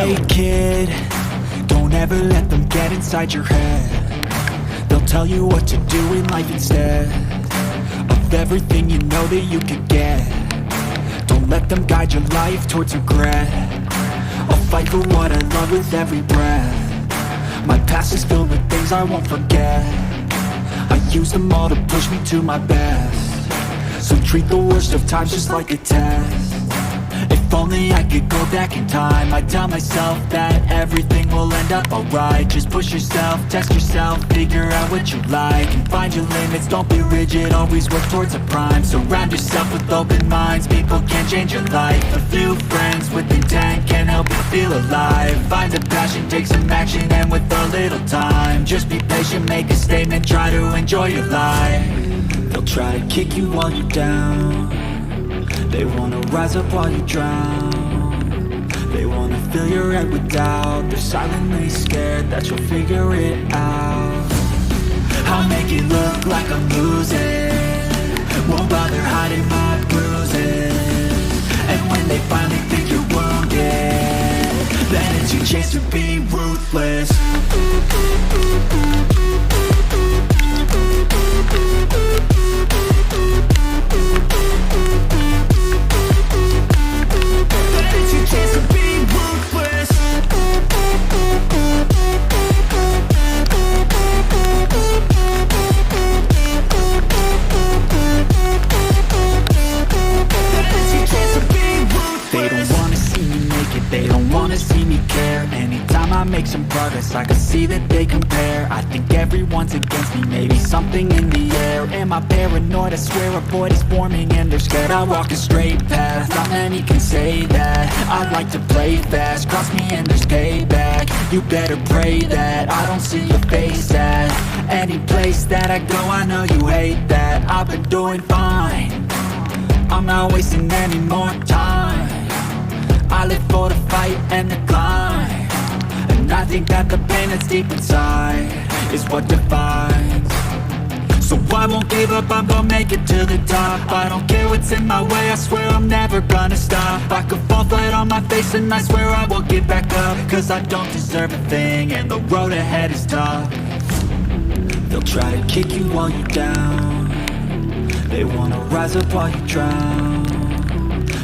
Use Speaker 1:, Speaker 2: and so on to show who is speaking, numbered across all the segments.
Speaker 1: Hey kid, don't ever let them get inside your head. They'll tell you what to do in life instead of everything you know that you could get. Don't let them guide your life towards regret. I'll fight for what I love with every breath. My past is filled with things I won't forget. I use them all to push me to my best. So treat the worst of times just like a test. If only I could go back in time, I'd tell myself that everything will end up alright. Just push yourself, test yourself, figure out what you like, and find your limits, don't be rigid, always work towards a prime. Surround yourself with open minds, people can change your life. A few friends with intent can help you feel alive. Find a passion, take some action, and with a little time, just be patient, make a statement, try to enjoy your life. They'll try to kick you while you're down. They wanna rise up while you drown. They wanna fill your head with doubt. They're silently scared that you'll figure it out. I'll make it look like I'm losing, won't bother hiding my bruises. And when they finally think you're wounded, then it's your chance to be ruthless. Make some progress, I can see that they compare. I think everyone's against me, maybe something in the air. Am I paranoid? I swear a void is forming and they're scared. I walk a straight path, not many can say that. I like to play fast, cross me and there's payback. You better pray that I don't see your face at any place that I go. I know you hate that. I've been doing fine, I'm not wasting any more time. I live for the fight and the climb. I think that the pain that's deep inside is what defines. So I won't give up, I'm gonna make it to the top. I don't care what's in my way, I swear I'm never gonna stop. I could fall flat on my face and I swear I will get back up. Cause I don't deserve a thing and the road ahead is tough. They'll try to kick you while you're down. They wanna rise up while you drown.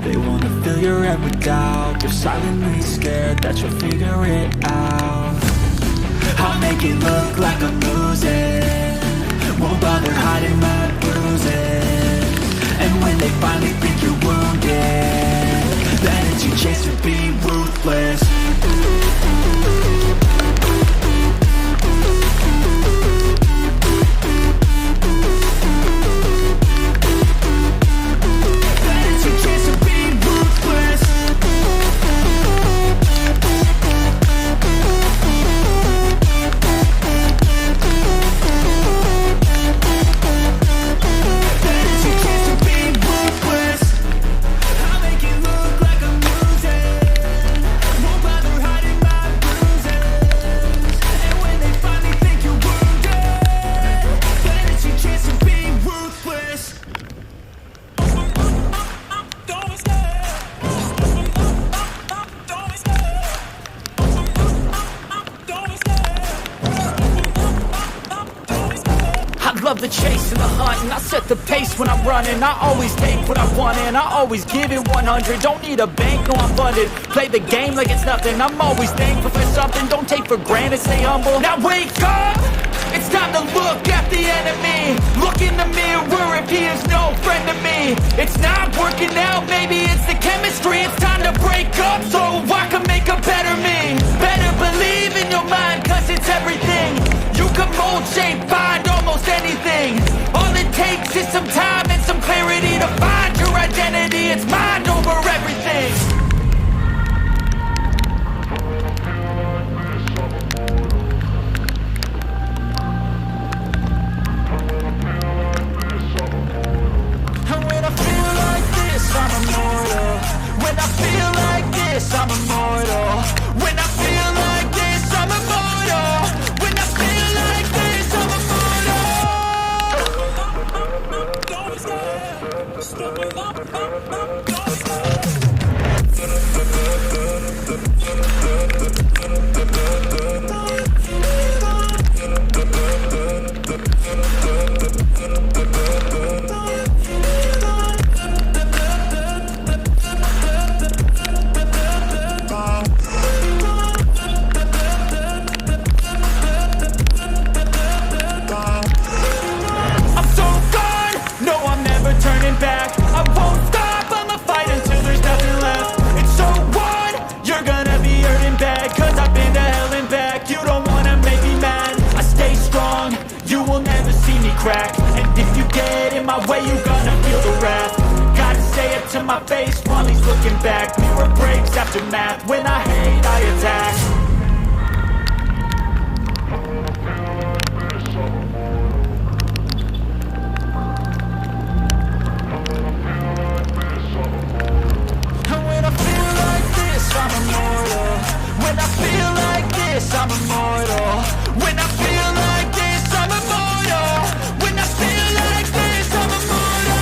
Speaker 1: They wanna fill your head with doubt. They're silently scared that you'll figure it out. I'll make it look like I'm losing, won't bother hiding my bruises. And when they finally think you're wounded, then it's your chance to be ruthless.
Speaker 2: Love the chase and the hunt, and I set the pace when I'm running. I always take what I want and I always give it 100. Don't need a bank, no I'm funded. Play the game like it's nothing. I'm always thankful for something. Don't take for granted, stay humble. Now wake up! It's time to look at the enemy. Look in the mirror if he is no friend to me. It's not working out, maybe it's the chemistry. It's time to break up so I can make a better me. Better believe in your mind, cause it's everything. You can mold, shape, find almost anything. All it takes is some time and some clarity to find your identity. It's mind over everything. And when I feel like this, I'm immortal. When I feel like this, I'm immortal. When I feel like this, I'm immortal. When I feel like this, I'm immortal. Don't stop. my face while he's looking back. Mirror breaks after math. When I hate, I attack. And when I feel like this, I'm immortal. When I feel like this, I'm immortal. When I feel like this, I'm immortal. When I feel like this, I'm immortal.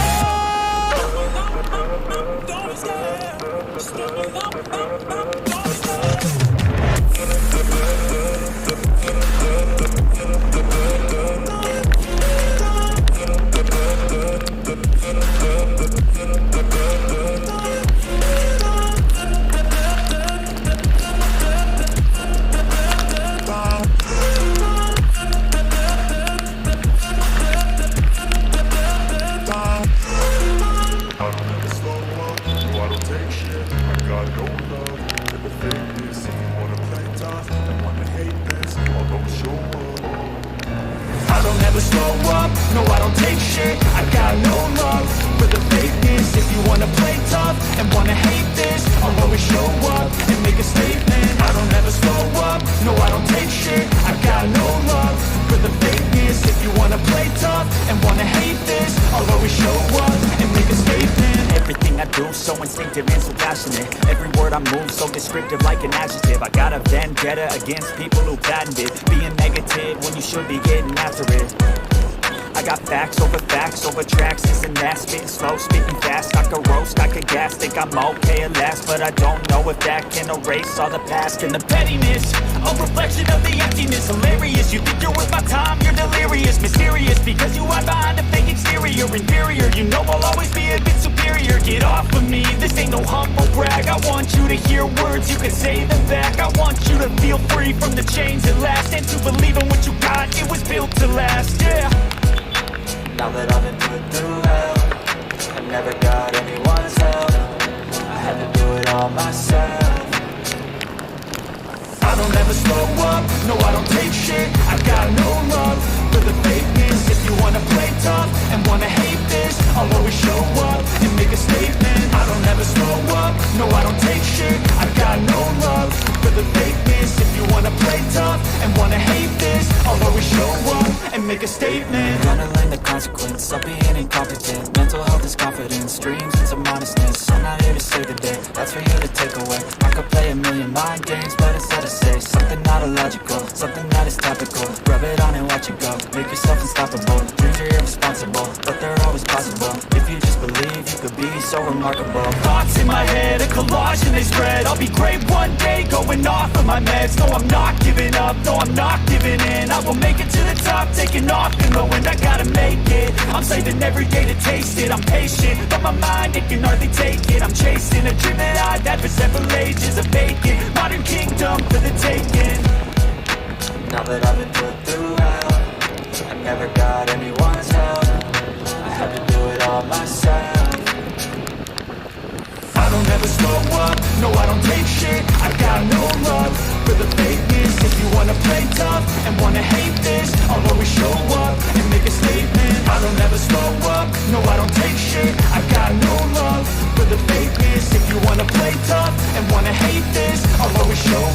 Speaker 2: Don't slow up, no I don't take shit. I got no love for the fakeness. If you wanna play tough and wanna hate this, I'll always show up and make a statement. I don't ever slow up, no I don't take shit. I got no love for the fakeness. If you wanna play tough and wanna hate this, I'll always show up and make a statement. Everything I do so instinctive and so passionate. Every word I move so descriptive like an adjective. I got a vendetta against people who patented being negative when you should be getting after it. I got facts over tracks, this and that. Spitting slow, speaking fast, I could roast, I could gas. Think I'm okay at last, but I don't know if that can erase all the past. And the pettiness, a reflection of the emptiness. Hilarious, you think you're worth my time, you're delirious. Mysterious, because you hide behind a fake exterior. Inferior, you know I'll always be a bit superior. Get off of me, this ain't no humble brag. I want you to hear words, you can say them back. I want you to feel free from the chains that last, and to believe in what you got, it was built to last, yeah. Now that I've been put through hell, I never got anyone's help. I had to do it all myself. I don't ever slow up, no I don't take shit. I got no love for the fakeness. If you wanna play tough and wanna hate this, I'll always show up and make a statement. I don't ever slow up, no I don't take shit. I got no love for the fakeness. If you wanna play tough and wanna hate this, I'll always show up and make a statement. Gonna learn the consequence of being incompetent. Mental health is confidence, dreams and some honestness. I'm not here to save the day, that's for you to take away. I could play a million mind games, but instead I say something not illogical, something that is topical. Rub it on and watch it go, make yourself unstoppable. Dreams are irresponsible, but they're always possible. If you just believe, you could be so remarkable. Thoughts in my head, a collage and they spread. I'll be great one day, going off of my meds. No, I'm not giving up, no, I'm not giving in. I will make it to the top, taking off and low, and I gotta make it. I'm saving every day to taste it. I'm patient, but my mind, it can hardly take it. I'm chasing a dream that I've had for several ages. A vacant modern kingdom for the taking. Now that I've been put through hell, I never got anyone's help. I had to do it all myself. I don't ever slow up, no I don't take shit. I got no love for the fakeness. If you wanna play tough and wanna hate this, I'll always show up and make a statement. I don't ever slow up, no I don't take shit. I got no love for the fakeness. If you wanna play tough and wanna hate this, I'll always show